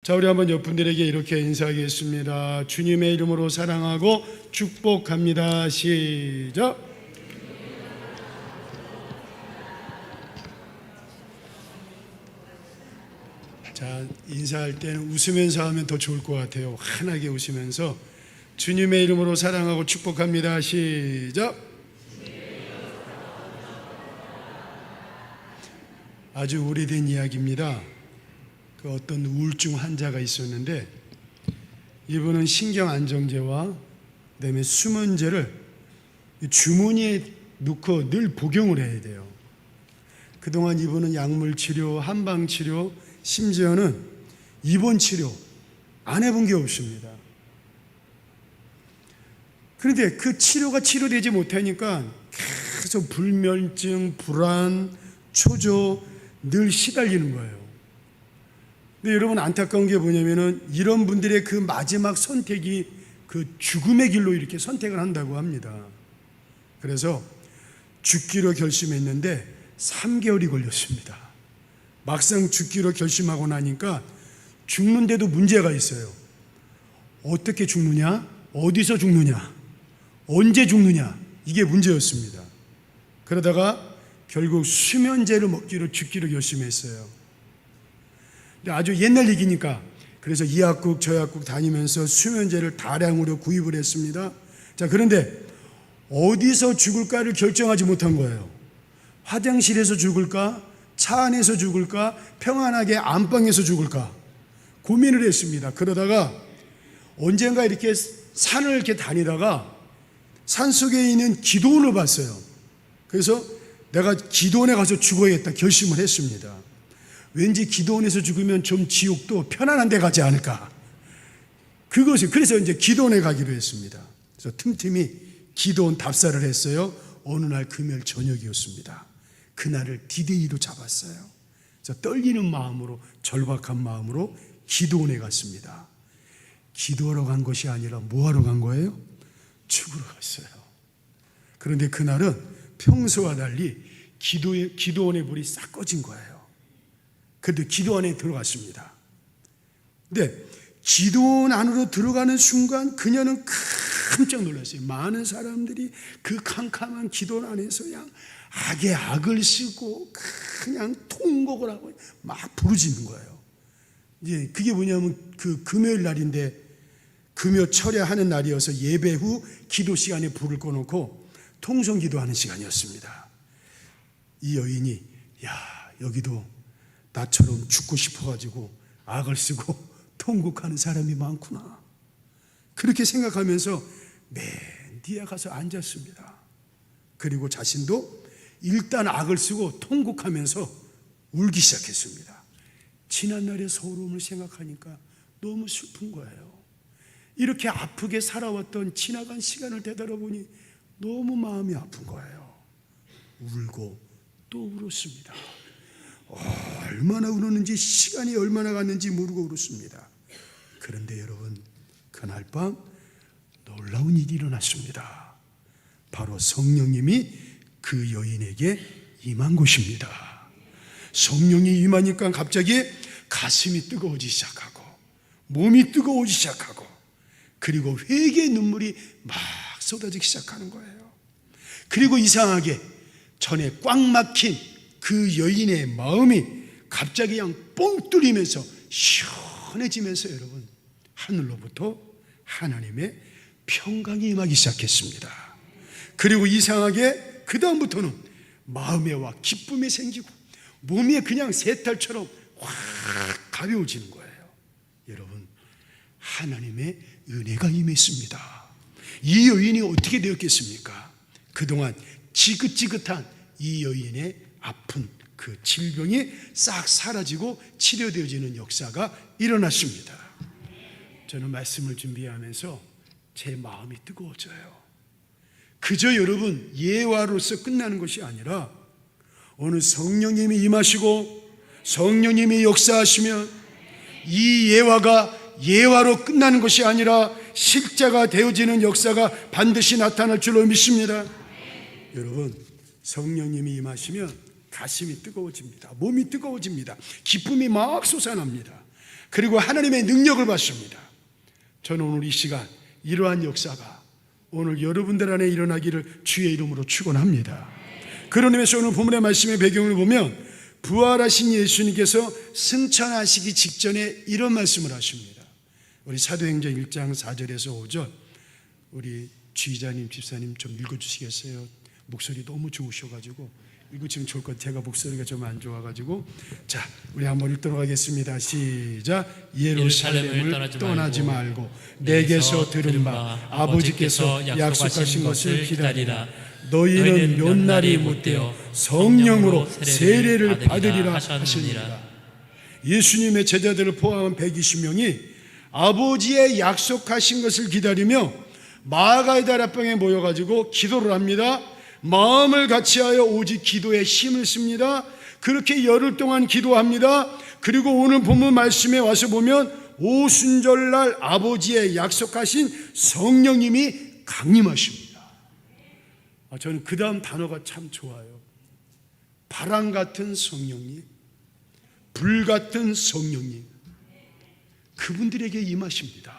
자, 우리 한번 옆 분들에게 이렇게 인사하겠습니다. 주님의 이름으로 사랑하고 축복합니다. 시작. 자, 인사할 때는 웃으면서 하면 더 좋을 것 같아요. 환하게 웃으면서 주님의 이름으로 사랑하고 축복합니다. 시작. 아주 오래된 이야기입니다. 그 어떤 우울증 환자가 있었는데 이분은 신경안정제와 그다음에 수면제를 주머니에 넣고 늘 복용을 해야 돼요. 그동안 이분은 약물치료, 한방치료, 심지어는 입원치료 안 해본 게 없습니다. 그런데 그 치료가 치료되지 못하니까 계속 불면증, 불안, 초조 늘 시달리는 거예요. 근데 여러분, 안타까운 게 뭐냐면은 이런 분들의 그 마지막 선택이 그 죽음의 길로 이렇게 선택을 한다고 합니다. 그래서 죽기로 결심했는데 3개월이 걸렸습니다. 막상 죽기로 결심하고 나니까 죽는데도 문제가 있어요. 어떻게 죽느냐? 어디서 죽느냐? 언제 죽느냐? 이게 문제였습니다. 그러다가 결국 수면제를 먹기로 죽기로 결심했어요. 아주 옛날 얘기니까 그래서 이 약국 저 약국 다니면서 수면제를 다량으로 구입을 했습니다. 자, 그런데 어디서 죽을까를 결정하지 못한 거예요. 화장실에서 죽을까? 차 안에서 죽을까? 평안하게 안방에서 죽을까? 고민을 했습니다. 그러다가 언젠가 이렇게 산을 이렇게 다니다가 산속에 있는 기도원을 봤어요. 그래서 내가 기도원에 가서 죽어야겠다 결심을 했습니다. 왠지 기도원에서 죽으면 좀 지옥도 편안한 데 가지 않을까. 그래서 이제 기도원에 가기로 했습니다. 그래서 틈틈이 기도원 답사를 했어요. 어느 날 금요일 저녁이었습니다. 그날을 디데이로 잡았어요. 그래서 떨리는 마음으로, 절박한 마음으로 기도원에 갔습니다. 기도하러 간 것이 아니라 뭐 하러 간 거예요? 죽으러 갔어요. 그런데 그날은 평소와 달리 기도원의 불이 싹 꺼진 거예요. 그래도 기도원에 들어갔습니다. 근데 기도원 안으로 들어가는 순간 그녀는 깜짝 놀랐어요. 많은 사람들이 그 캄캄한 기도원 안에서 그냥 악의 악을 쓰고 그냥 통곡을 하고 막 부르짖는 거예요. 이제 그게 뭐냐면 그 금요일 날인데 금요 철야하는 날이어서 예배 후 기도 시간에 불을 꺼놓고 통성 기도하는 시간이었습니다. 이 여인이 여기도 나처럼 죽고 싶어가지고 악을 쓰고 통곡하는 사람이 많구나, 그렇게 생각하면서 맨 뒤에 가서 앉았습니다. 그리고 자신도 일단 악을 쓰고 통곡하면서 울기 시작했습니다. 지난날의 서러움을 생각하니까 너무 슬픈 거예요. 이렇게 아프게 살아왔던 지나간 시간을 되돌아보니 너무 마음이 아픈 거예요. 울고 또 울었습니다. 얼마나 울었는지, 시간이 얼마나 갔는지 모르고 울었습니다. 그런데 여러분, 그날 밤 놀라운 일이 일어났습니다. 바로 성령님이 그 여인에게 임한 것입니다. 성령이 임하니까 갑자기 가슴이 뜨거워지기 시작하고 몸이 뜨거워지기 시작하고 그리고 회개의 눈물이 막 쏟아지기 시작하는 거예요. 그리고 이상하게 전에 꽉 막힌 그 여인의 마음이 갑자기 그냥 뻥 뚫리면서 시원해지면서 여러분, 하늘로부터 하나님의 평강이 임하기 시작했습니다. 그리고 이상하게 그 다음부터는 마음에 와 기쁨이 생기고 몸이 그냥 새털처럼 확 가벼워지는 거예요. 여러분, 하나님의 은혜가 임했습니다. 이 여인이 어떻게 되었겠습니까? 그동안 지긋지긋한 이 여인의 아픈 그 질병이 싹 사라지고 치료되어지는 역사가 일어났습니다. 저는 말씀을 준비하면서 제 마음이 뜨거워져요. 그저 여러분 예화로서 끝나는 것이 아니라 오늘 성령님이 임하시고 성령님이 역사하시면 이 예화가 예화로 끝나는 것이 아니라 실제가 되어지는 역사가 반드시 나타날 줄로 믿습니다. 여러분, 성령님이 임하시면 가슴이 뜨거워집니다. 몸이 뜨거워집니다. 기쁨이 막 솟아납니다. 그리고 하나님의 능력을 받습니다. 저는 오늘 이 시간 이러한 역사가 오늘 여러분들 안에 일어나기를 주의 이름으로 축원합니다. 그런 의미에서 오늘 본문의 말씀의 배경을 보면 부활하신 예수님께서 승천하시기 직전에 이런 말씀을 하십니다. 우리 사도행전 1장 4절에서 5절 우리 주의자님 집사님 좀 읽어주시겠어요? 목소리 너무 좋으셔가지고 읽으시면 좋을 것 같아요. 제가 목소리가 좀 안 좋아가지고. 자, 우리 한번 읽도록 하겠습니다. 시작. 예루살렘을 떠나지 말고 내게서 들은 바 아버지께서 약속하신 것을 기다리라. 너희는 몇 날이 못되어 성령으로 세례를 받으리라 하시니라. 예수님의 제자들을 포함한 120명이 아버지의 약속하신 것을 기다리며 마가의 다락방에 모여가지고 기도를 합니다. 마음을 같이하여 오직 기도에 힘을 씁니다. 그렇게 열흘 동안 기도합니다. 그리고 오늘 본문 말씀에 와서 보면 오순절날 아버지의 약속하신 성령님이 강림하십니다. 저는 그 다음 단어가 참 좋아요. 바람 같은 성령님, 불 같은 성령님, 그분들에게 임하십니다.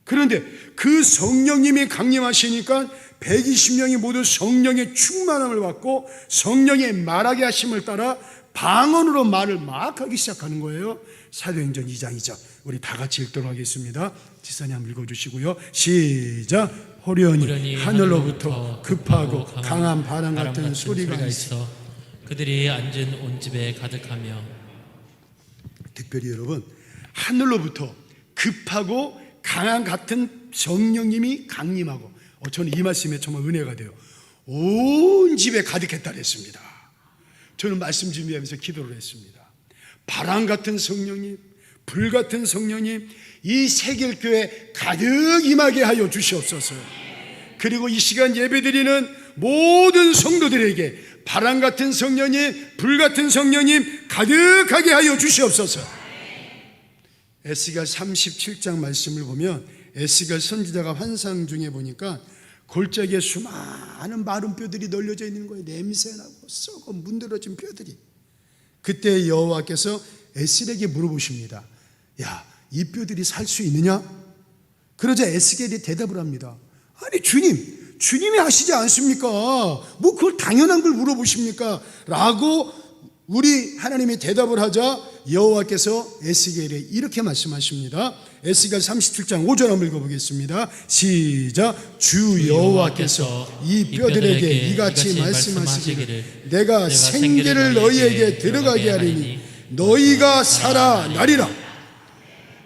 그런데 그 성령님이 강림하시니까 120명이 모두 성령의 충만함을 받고 성령의 말하게 하심을 따라 방언으로 말을 막 하기 시작하는 거예요. 사도행전 2장 2절 우리 다 같이 읽도록 하겠습니다. 지사님 한번 읽어주시고요. 시작. 호련히 하늘로부터 급하고 강한 바람 같은 소리가 있어 그들이 앉은 온 집에 가득하며. 특별히 여러분, 하늘로부터 급하고 강한 같은 성령님이 강림하고, 저는 이 말씀에 정말 은혜가 돼요. 온 집에 가득했다 그랬습니다. 저는 말씀 준비하면서 기도를 했습니다. 바람 같은 성령님, 불 같은 성령님, 이 세길교회 가득 임하게 하여 주시옵소서. 그리고 이 시간 예배드리는 모든 성도들에게 바람 같은 성령님, 불 같은 성령님 가득하게 하여 주시옵소서. 에스겔 37장 말씀을 보면 에스겔 선지자가 환상 중에 보니까 골짜기에 수많은 마른 뼈들이 널려져 있는 거예요. 냄새나고 썩어 문드러진 뼈들이. 그때 여호와께서 에스겔에게 물어보십니다. 야, 이 뼈들이 살 수 있느냐? 그러자 에스겔이 대답을 합니다. 아니 주님이 하시지 않습니까? 뭐 그걸 당연한 걸 물어보십니까? 라고 우리 하나님이 대답을 하자 여호와께서 에스겔에 이렇게 말씀하십니다. 에스겔 37장 5절 한번 읽어보겠습니다. 시작. 주 여호와께서 이 뼈들에게 이같이 말씀하시기를 내가 생기를 너희에게 들어가게 하리니 너희가 살아나리라.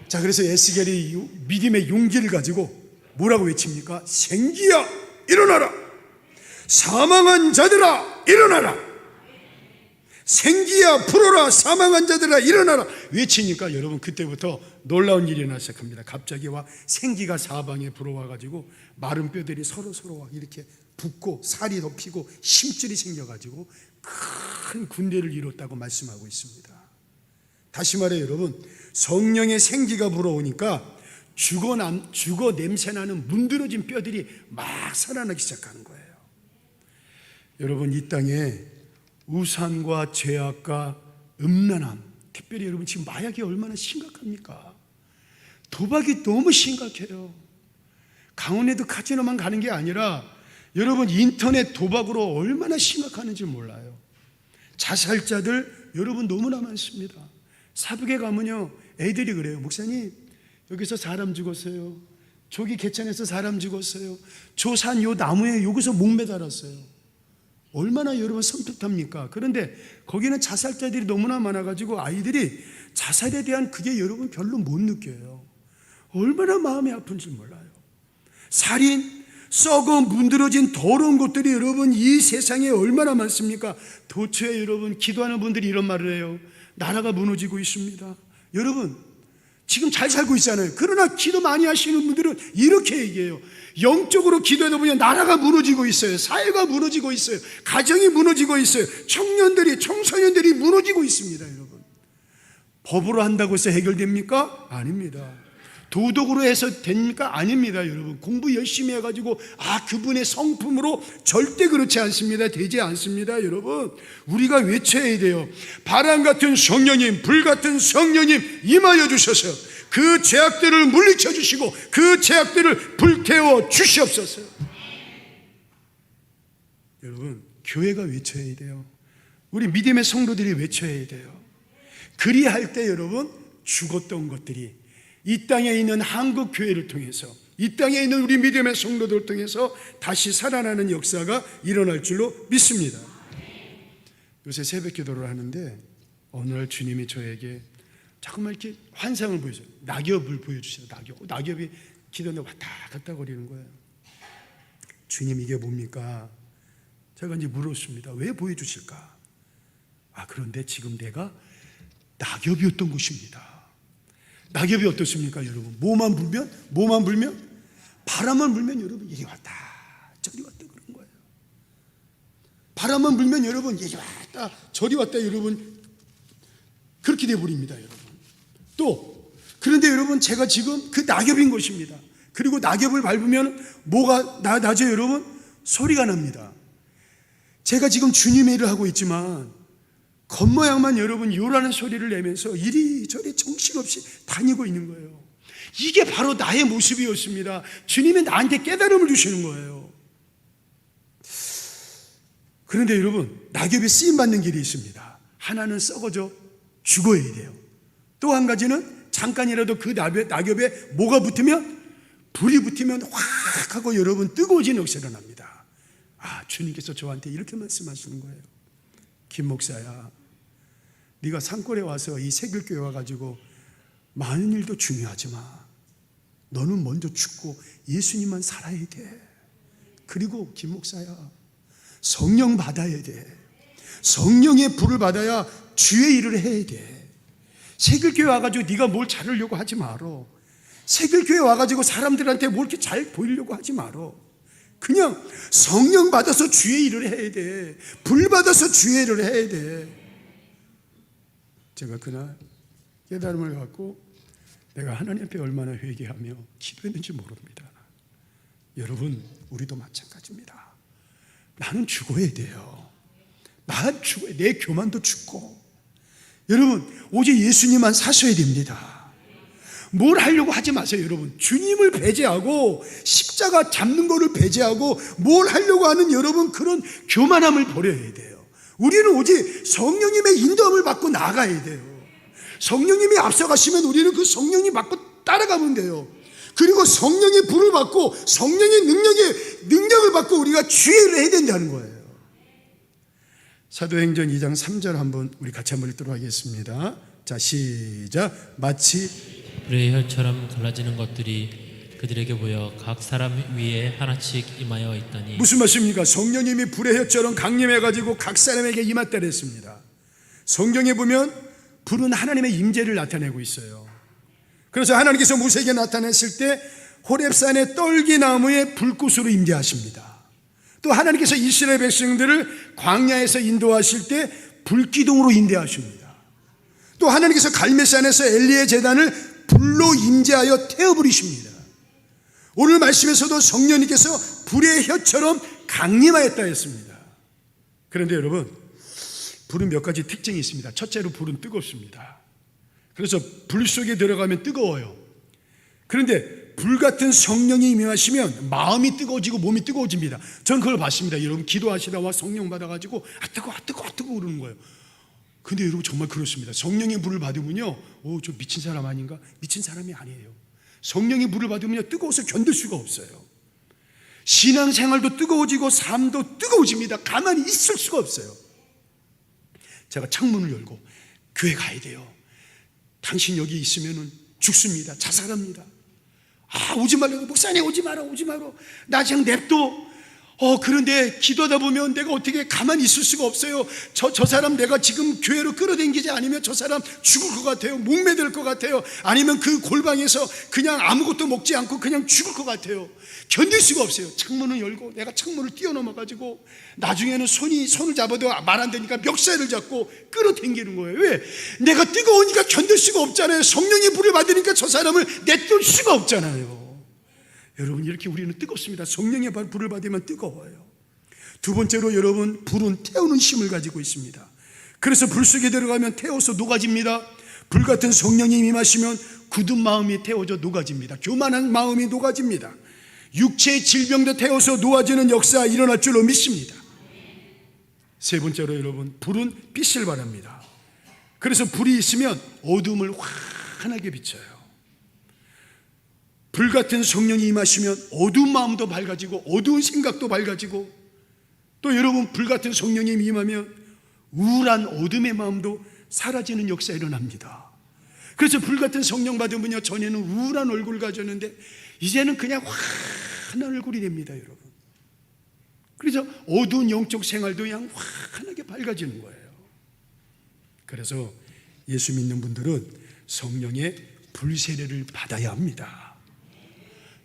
자, 그래서 에스겔이 믿음의 용기를 가지고 뭐라고 외칩니까? 생기야 일어나라. 사망한 자들아 일어나라. 생기야 풀어라. 사망한 자들아 일어나라. 외치니까 여러분 그때부터 놀라운 일이 일어나기 시작합니다. 갑자기 생기가 사방에 불어와가지고 마른 뼈들이 서로 이렇게 붙고 살이 덮이고 힘줄이 생겨가지고 큰 군대를 이뤘다고 말씀하고 있습니다. 다시 말해 여러분, 성령의 생기가 불어오니까 죽어 냄새나는 문드러진 뼈들이 막 살아나기 시작하는 거예요. 여러분, 이 땅에 우산과 죄악과 음란함, 특별히 여러분 지금 마약이 얼마나 심각합니까? 도박이 너무 심각해요. 강원에도 카지노만 가는 게 아니라 여러분 인터넷 도박으로 얼마나 심각한지 몰라요. 자살자들 여러분 너무나 많습니다. 사북에 가면요 애들이 그래요. 목사님 여기서 사람 죽었어요. 저기 개천에서 사람 죽었어요. 저 산 요 나무에 여기서 목 매달았어요. 얼마나 여러분 섬뜩합니까? 그런데 거기는 자살자들이 너무나 많아가지고 아이들이 자살에 대한 그게 여러분 별로 못 느껴요. 얼마나 마음이 아픈지 몰라요. 살인, 썩어 문드러진 더러운 것들이 여러분 이 세상에 얼마나 많습니까? 도처에 여러분 기도하는 분들이 이런 말을 해요. 나라가 무너지고 있습니다. 여러분 지금 잘 살고 있잖아요. 그러나 기도 많이 하시는 분들은 이렇게 얘기해요. 영적으로 기도하다 보면 나라가 무너지고 있어요. 사회가 무너지고 있어요. 가정이 무너지고 있어요. 청소년들이 무너지고 있습니다. 여러분 법으로 한다고 해서 해결됩니까? 아닙니다. 도덕으로 해서 되니까 아닙니다. 여러분, 공부 열심히 해가지고 그분의 성품으로 절대 그렇지 않습니다. 되지 않습니다. 여러분, 우리가 외쳐야 돼요. 바람 같은 성령님, 불 같은 성령님 임하여 주셔서 그 죄악들을 물리쳐 주시고 그 죄악들을 불태워 주시옵소서. 여러분, 교회가 외쳐야 돼요. 우리 믿음의 성도들이 외쳐야 돼요. 그리할 때 여러분, 죽었던 것들이 이 땅에 있는 한국 교회를 통해서, 이 땅에 있는 우리 믿음의 성도들을 통해서 다시 살아나는 역사가 일어날 줄로 믿습니다. 요새 새벽 기도를 하는데 어느 날 주님이 저에게 자꾸만 이렇게 환상을 보여줘요. 낙엽을 보여주세요. 낙엽이 기도에 왔다 갔다 거리는 거예요. 주님, 이게 뭡니까? 제가 이제 물었습니다. 왜 보여주실까? 그런데 지금 내가 낙엽이었던 것입니다. 낙엽이 어떻습니까, 여러분? 뭐만 불면 바람만 불면 여러분 이리 왔다 저리 왔다 그런 거예요. 바람만 불면 여러분 이리 왔다 저리 왔다 여러분 그렇게 돼버립니다, 여러분. 또 그런데 여러분, 제가 지금 그 낙엽인 것입니다. 그리고 낙엽을 밟으면 뭐가 나죠, 여러분? 소리가 납니다. 제가 지금 주님의 일을 하고 있지만 겉모양만 여러분 요라는 소리를 내면서 이리저리 정신없이 다니고 있는 거예요. 이게 바로 나의 모습이었습니다. 주님이 나한테 깨달음을 주시는 거예요. 그런데 여러분, 낙엽이 쓰임받는 길이 있습니다. 하나는 썩어져 죽어야 돼요. 또 한 가지는 잠깐이라도 그 낙엽에 뭐가 붙으면, 불이 붙으면 확 하고 여러분 뜨거워지는 역사가 납니다. 주님께서 저한테 이렇게 말씀하시는 거예요. 김 목사야, 네가 산골에 와서 이 새길교회 와가지고 많은 일도 중요하지 마. 너는 먼저 죽고 예수님만 살아야 돼. 그리고 김 목사야, 성령 받아야 돼. 성령의 불을 받아야 주의 일을 해야 돼. 새길교회 와가지고 네가 뭘 잘하려고 하지 말어. 새길교회 와가지고 사람들한테 뭘 이렇게 잘 보이려고 하지 말어. 그냥 성령 받아서 주의 일을 해야 돼. 불 받아서 주의 일을 해야 돼. 제가 그날 깨달음을 갖고 내가 하나님 앞에 얼마나 회개하며 기도했는지 모릅니다. 여러분, 우리도 마찬가지입니다. 나는 죽어야 돼요. 난 죽어야, 내 교만도 죽고. 여러분, 오직 예수님만 사셔야 됩니다. 뭘 하려고 하지 마세요, 여러분. 주님을 배제하고 십자가 잡는 거를 배제하고 뭘 하려고 하는 여러분 그런 교만함을 버려야 돼요. 우리는 오직 성령님의 인도함을 받고 나아가야 돼요. 성령님이 앞서가시면 우리는 그 성령님 받고 따라가면 돼요. 그리고 성령의 불을 받고 성령의 능력을 받고 우리가 주의를 해야 된다는 거예요. 사도행전 2장 3절 한번 우리 같이 한번 읽도록 하겠습니다. 자, 시작. 마치 불의 혈처럼 갈라지는 것들이 그들에게 보여 각 사람 위에 하나씩 임하여 있다니. 무슨 말씀입니까? 성령님이 불의 혀처럼 강림해가지고 각 사람에게 임했다 그랬습니다. 성경에 보면 불은 하나님의 임재를 나타내고 있어요. 그래서 하나님께서 모세에게 나타냈을 때 호렙산의 떨기나무의 불꽃으로 임재하십니다. 또 하나님께서 이스라엘 백성들을 광야에서 인도하실 때 불기둥으로 인도하십니다. 또 하나님께서 갈멜산에서 엘리의 제단을 불로 임재하여 태워버리십니다. 오늘 말씀에서도 성령님께서 불의 혀처럼 강림하였다 했습니다. 그런데 여러분, 불은 몇 가지 특징이 있습니다. 첫째로 불은 뜨겁습니다. 그래서 불 속에 들어가면 뜨거워요. 그런데 불 같은 성령이 임하시면 마음이 뜨거워지고 몸이 뜨거워집니다. 전 그걸 봤습니다. 여러분, 기도하시다가 성령 받아가지고 뜨거워 그러는 거예요. 근데 여러분, 정말 그렇습니다. 성령의 불을 받으면요, 저 미친 사람 아닌가? 미친 사람이 아니에요. 성령의 불을 받으면 뜨거워서 견딜 수가 없어요. 신앙생활도 뜨거워지고 삶도 뜨거워집니다. 가만히 있을 수가 없어요. 제가 창문을 열고 교회 가야 돼요. 당신 여기 있으면 죽습니다. 자살합니다. 오지 말라고. 목사님, 오지 마라. 나 지금 냅둬. 그런데 기도하다 보면 내가 어떻게 가만히 있을 수가 없어요. 저 사람 내가 지금 교회로 끌어당기지 않으면 저 사람 죽을 것 같아요. 목매될 것 같아요. 아니면 그 골방에서 그냥 아무것도 먹지 않고 그냥 죽을 것 같아요. 견딜 수가 없어요. 창문을 열고 내가 창문을 뛰어넘어가지고 나중에는 손을 잡아도 말 안 되니까 멱살을 잡고 끌어당기는 거예요. 왜? 내가 뜨거우니까 견딜 수가 없잖아요. 성령의 불을 받으니까 저 사람을 내쫓을 수가 없잖아요. 여러분, 이렇게 우리는 뜨겁습니다. 성령의 불을 받으면 뜨거워요. 두 번째로 여러분, 불은 태우는 힘을 가지고 있습니다. 그래서 불 속에 들어가면 태워서 녹아집니다. 불 같은 성령이 임하시면 굳은 마음이 태워져 녹아집니다. 교만한 마음이 녹아집니다. 육체의 질병도 태워서 놓아지는 역사 일어날 줄로 믿습니다. 세 번째로 여러분, 불은 빛을 발합니다. 그래서 불이 있으면 어둠을 환하게 비춰요. 불 같은 성령이 임하시면 어두운 마음도 밝아지고 어두운 생각도 밝아지고, 또 여러분, 불 같은 성령이 임하면 우울한 어둠의 마음도 사라지는 역사 일어납니다. 그래서 불 같은 성령 받으면요, 전에는 우울한 얼굴을 가졌는데 이제는 그냥 환한 얼굴이 됩니다, 여러분. 그래서 어두운 영적 생활도 그냥 환하게 밝아지는 거예요. 그래서 예수 믿는 분들은 성령의 불세례를 받아야 합니다.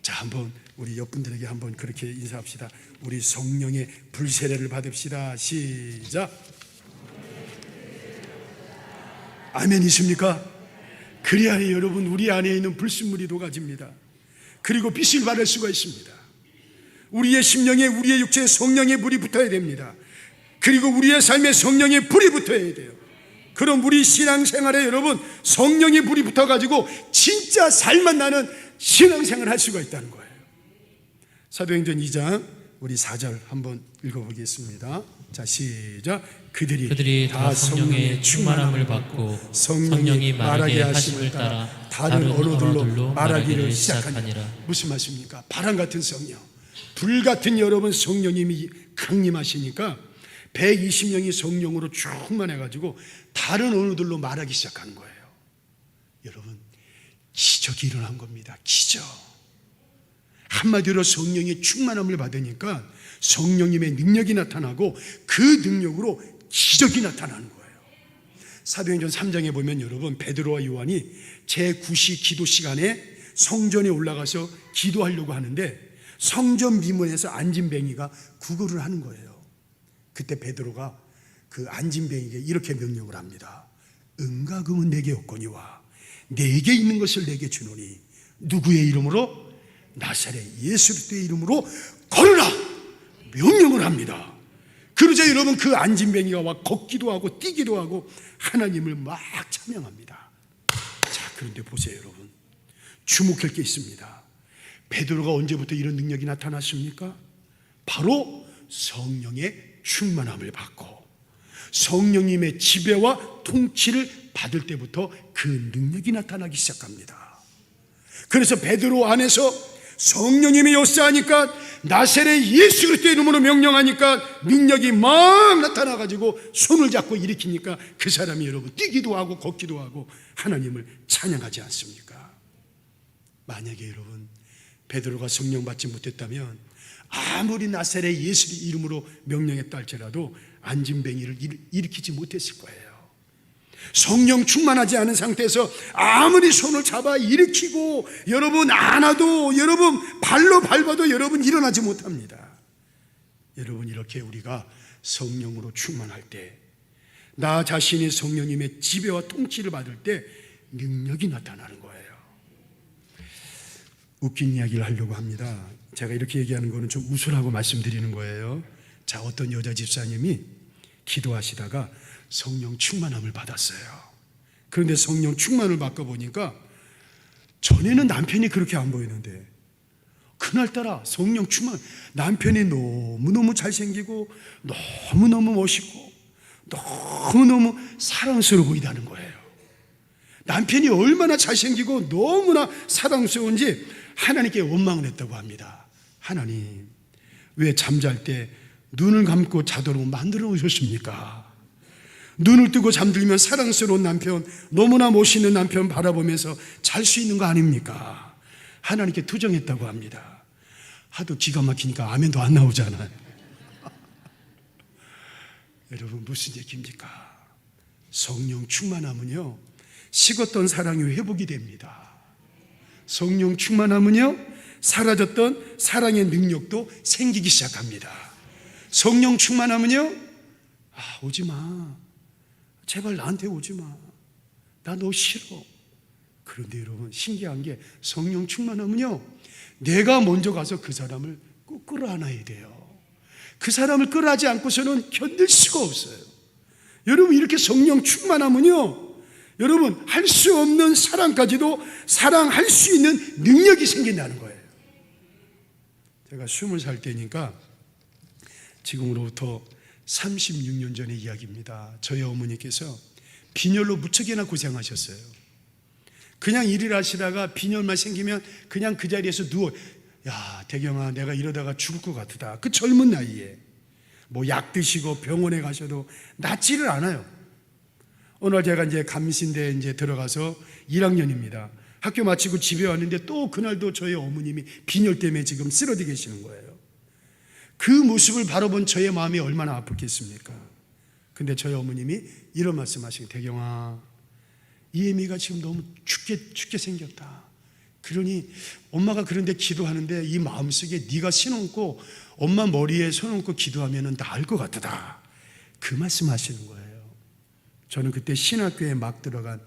자, 한번 우리 옆분들에게 한번 그렇게 인사합시다. 우리 성령의 불세례를 받읍시다. 시작. 아멘이십니까? 그래야 여러분, 우리 안에 있는 불순물이 녹아집니다. 그리고 빛을 발할 수가 있습니다. 우리의 심령에, 우리의 육체에 성령의 불이 붙어야 됩니다. 그리고 우리의 삶에 성령의 불이 붙어야 돼요. 그럼 우리 신앙생활에 여러분, 성령의 불이 붙어가지고 진짜 살만 나는 신앙생활을 할 수가 있다는 거예요. 사도행전 2장 우리 4절 한번 읽어보겠습니다. 자, 시작. 그들이 다 성령의 충만함을 받고 성령이 말하게 하심을 따라 다른 언어들로 말하기를 시작하니라. 무슨 말씀입니까? 바람 같은 성령, 불 같은 여러분 성령님이 강림하시니까 120명이 성령으로 충만해가지고 다른 언어들로 말하기 시작하는 거예요. 여러분, 기적이 일어난 겁니다. 기적. 한마디로 성령의 충만함을 받으니까 성령님의 능력이 나타나고 그 능력으로 기적이 나타나는 거예요. 사도행전 3장에 보면 여러분, 베드로와 요한이 제9시 기도 시간에 성전에 올라가서 기도하려고 하는데 성전 미문에서 안진뱅이가 구걸을 하는 거예요. 그때 베드로가 그 안진뱅이에게 이렇게 명령을 합니다. 은과 금은 내게 없거니와 내게 있는 것을 내게 주노니 누구의 이름으로? 나사렛 예수 그리스도의 이름으로 걸으라 명령을 합니다. 그러자 여러분, 그 안진뱅이가 와 걷기도 하고 뛰기도 하고 하나님을 막 찬양합니다. 자, 그런데 보세요 여러분, 주목할 게 있습니다. 베드로가 언제부터 이런 능력이 나타났습니까? 바로 성령의 충만함을 받고 성령님의 지배와 통치를 받을 때부터 그 능력이 나타나기 시작합니다. 그래서 베드로 안에서 성령님이 역사하니까 나사렛 예수 그리스도의 이름으로 명령하니까 능력이 막 나타나가지고 손을 잡고 일으키니까 그 사람이 여러분 뛰기도 하고 걷기도 하고 하나님을 찬양하지 않습니까? 만약에 여러분 베드로가 성령 받지 못했다면 아무리 나사렛 예수 이름으로 명령했다 할지라도 안진뱅이를 일으키지 못했을 거예요. 성령 충만하지 않은 상태에서 아무리 손을 잡아 일으키고 여러분 안아도 여러분 발로 밟아도 여러분 일어나지 못합니다. 여러분, 이렇게 우리가 성령으로 충만할 때, 나 자신이 성령님의 지배와 통치를 받을 때 능력이 나타나는 거예요. 웃긴 이야기를 하려고 합니다. 제가 이렇게 얘기하는 거는 좀 웃으라고 말씀드리는 거예요. 자, 어떤 여자 집사님이 기도하시다가 성령 충만함을 받았어요. 그런데 성령 충만을 받고 보니까 전에는 남편이 그렇게 안 보이는데 그날따라 성령 충만, 남편이 너무너무 잘생기고 너무너무 멋있고 너무너무 사랑스러워 보이다는 거예요. 남편이 얼마나 잘생기고 너무나 사랑스러운지 하나님께 원망을 했다고 합니다. 하나님, 왜 잠잘 때 눈을 감고 자도록 만들어 오셨습니까? 눈을 뜨고 잠들면 사랑스러운 남편, 너무나 멋있는 남편 바라보면서 잘 수 있는 거 아닙니까? 하나님께 투정했다고 합니다. 하도 기가 막히니까 아멘도 안 나오잖아요. 여러분 무슨 얘기입니까? 성령 충만하면요 식었던 사랑이 회복이 됩니다. 성령 충만하면요 사라졌던 사랑의 능력도 생기기 시작합니다. 성령 충만하면요 오지마, 제발 나한테 오지마, 나 너 싫어. 그런데 여러분 신기한 게 성령 충만하면요 내가 먼저 가서 그 사람을 꼭 끌어안아야 돼요. 그 사람을 끌어안지 않고서는 견딜 수가 없어요. 여러분 이렇게 성령 충만하면요 여러분 할 수 없는 사랑까지도 사랑할 수 있는 능력이 생긴다는 거예요. 제가 20살 때니까 지금으로부터 36년 전의 이야기입니다. 저희 어머니께서 빈혈로 무척이나 고생하셨어요. 그냥 일을 하시다가 빈혈만 생기면 그냥 그 자리에서 누워, 야 대경아 내가 이러다가 죽을 것 같다. 그 젊은 나이에 뭐 약 드시고 병원에 가셔도 낫지를 않아요. 오늘 제가 이제 감신대에 이제 들어가서 1학년입니다. 학교 마치고 집에 왔는데 또 그날도 저희 어머님이 빈혈 때문에 지금 쓰러져 계시는 거예요. 그 모습을 바라본 저의 마음이 얼마나 아팠겠습니까? 근데 저희 어머님이 이런 말씀하시고, 대경아 이 애미가 지금 너무 죽게 생겼다. 그러니 엄마가 그런데 기도하는데 이 마음속에 네가 신얹고 엄마 머리에 손 얹고 기도하면 나을 것 같다. 그 말씀하시는 거예요. 저는 그때 신학교에 막 들어간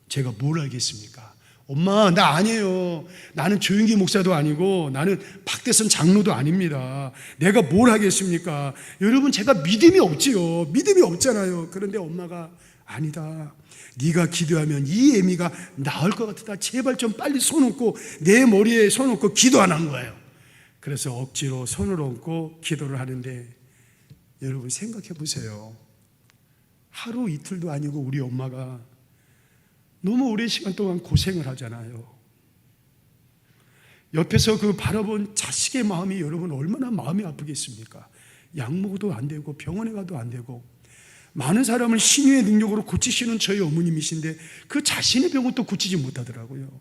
제가 뭘 알겠습니까? 엄마 나 아니에요. 나는 조윤기 목사도 아니고 나는 박대선 장로도 아닙니다. 내가 뭘 하겠습니까? 여러분 제가 믿음이 없지요. 믿음이 없잖아요. 그런데 엄마가 아니다. 네가 기도하면 이 애미가 나을 것 같다. 제발 좀 빨리 손 얹고 내 머리에 손 얹고 기도 안 한 거예요. 그래서 억지로 손을 얹고 기도를 하는데 여러분 생각해 보세요. 하루 이틀도 아니고 우리 엄마가 너무 오랜 시간 동안 고생을 하잖아요. 옆에서 그 바라본 자식의 마음이 여러분 얼마나 마음이 아프겠습니까? 약 먹어도 안 되고 병원에 가도 안 되고 많은 사람을 신유의 능력으로 고치시는 저희 어머님이신데 그 자신의 병은 또 고치지 못하더라고요.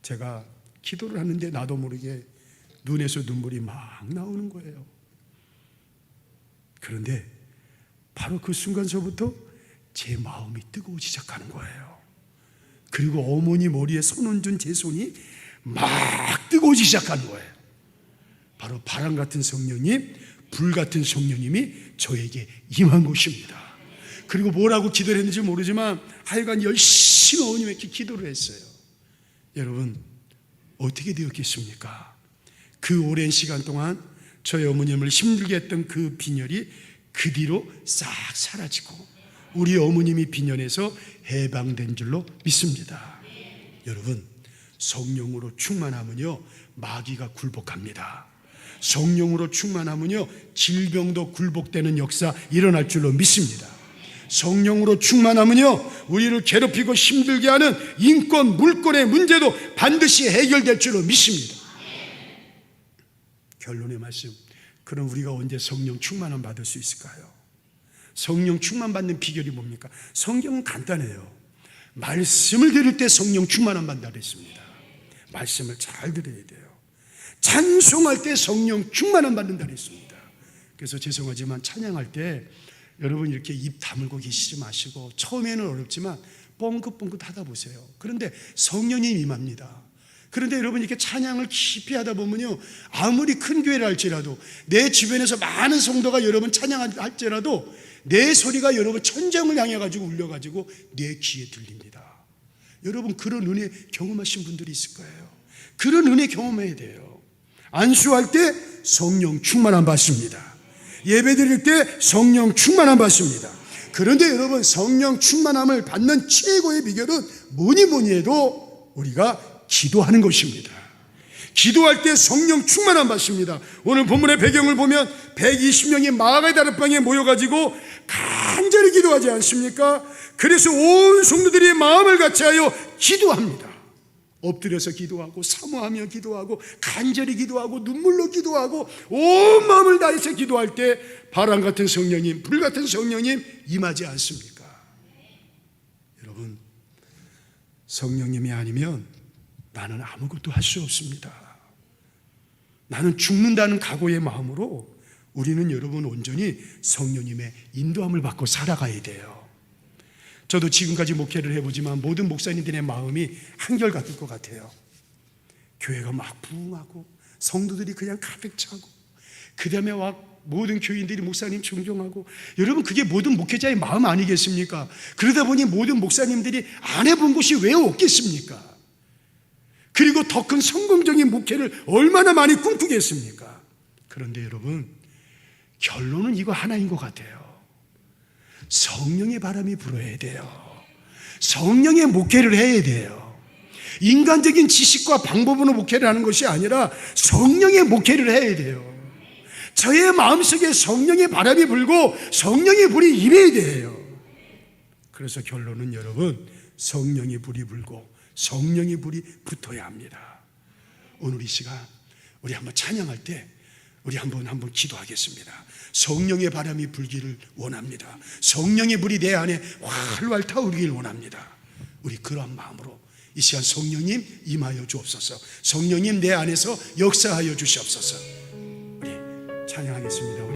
제가 기도를 하는데 나도 모르게 눈에서 눈물이 막 나오는 거예요. 그런데 바로 그 순간서부터 제 마음이 뜨거워지기 시작하는 거예요. 그리고 어머니 머리에 손 얹은 제 손이 막 뜨거워지기 시작하는 거예요. 바로 바람 같은 성령님, 불 같은 성령님이 저에게 임한 것입니다. 그리고 뭐라고 기도를 했는지 모르지만 하여간 열심히 어머님에게 기도를 했어요. 여러분 어떻게 되었겠습니까? 그 오랜 시간 동안 저희 어머님을 힘들게 했던 그 빈혈이 그 뒤로 싹 사라지고 우리 어머님이 빈혈에서 해방된 줄로 믿습니다. 여러분 성령으로 충만하면요 마귀가 굴복합니다. 성령으로 충만하면요 질병도 굴복되는 역사 일어날 줄로 믿습니다. 성령으로 충만하면요 우리를 괴롭히고 힘들게 하는 인권, 물권의 문제도 반드시 해결될 줄로 믿습니다. 결론의 말씀, 그럼 우리가 언제 성령 충만함 받을 수 있을까요? 성령 충만 받는 비결이 뭡니까? 성경은 간단해요. 말씀을 들을 때 성령 충만함 받는다 그랬습니다. 말씀을 잘 들어야 돼요. 찬송할 때 성령 충만함 받는다 그랬습니다. 그래서 죄송하지만 찬양할 때 여러분 이렇게 입 다물고 계시지 마시고 처음에는 어렵지만 뻥긋뻥긋 하다 보세요. 그런데 성령이 임합니다. 그런데 여러분 이렇게 찬양을 깊이 하다 보면요 아무리 큰 교회를 할지라도 내 주변에서 많은 성도가 여러분 찬양할지라도 내 소리가 여러분 천정을 향해 가지고 울려 가지고 내 귀에 들립니다. 여러분 그런 은혜 경험하신 분들이 있을 거예요. 그런 은혜 경험해야 돼요. 안수할 때 성령 충만함 받습니다. 예배 드릴 때 성령 충만함 받습니다. 그런데 여러분 성령 충만함을 받는 최고의 비결은 뭐니 해도 우리가 기도하는 것입니다. 기도할 때 성령 충만함 받습니다. 오늘 본문의 배경을 보면 120명이 마가의 다락방에 모여가지고 간절히 기도하지 않습니까? 그래서 온 성도들이 마음을 같이하여 기도합니다. 엎드려서 기도하고 사모하며 기도하고 간절히 기도하고 눈물로 기도하고 온 마음을 다해서 기도할 때 바람 같은 성령님, 불 같은 성령님 임하지 않습니까? 여러분 성령님이 아니면 나는 아무것도 할 수 없습니다. 나는 죽는다는 각오의 마음으로 우리는 여러분 온전히 성령님의 인도함을 받고 살아가야 돼요. 저도 지금까지 목회를 해보지만 모든 목사님들의 마음이 한결같을 것 같아요. 교회가 막 부흥하고 성도들이 그냥 가득 차고 그 다음에 모든 교인들이 목사님 존경하고, 여러분 그게 모든 목회자의 마음 아니겠습니까? 그러다 보니 모든 목사님들이 안 해본 곳이 왜 없겠습니까? 그리고 더 큰 성공적인 목회를 얼마나 많이 꿈꾸겠습니까? 그런데 여러분 결론은 이거 하나인 것 같아요. 성령의 바람이 불어야 돼요. 성령의 목회를 해야 돼요. 인간적인 지식과 방법으로 목회를 하는 것이 아니라 성령의 목회를 해야 돼요. 저의 마음속에 성령의 바람이 불고 성령의 불이 임해야 돼요. 그래서 결론은 여러분, 성령의 불이 불고 성령의 불이 붙어야 합니다. 오늘 이 시간 우리 한번 찬양할 때 우리 한번 기도하겠습니다. 성령의 바람이 불기를 원합니다. 성령의 불이 내 안에 활활 타오르기를 원합니다. 우리 그러한 마음으로 이 시간 성령님 임하여 주옵소서. 성령님 내 안에서 역사하여 주시옵소서. 우리 찬양하겠습니다.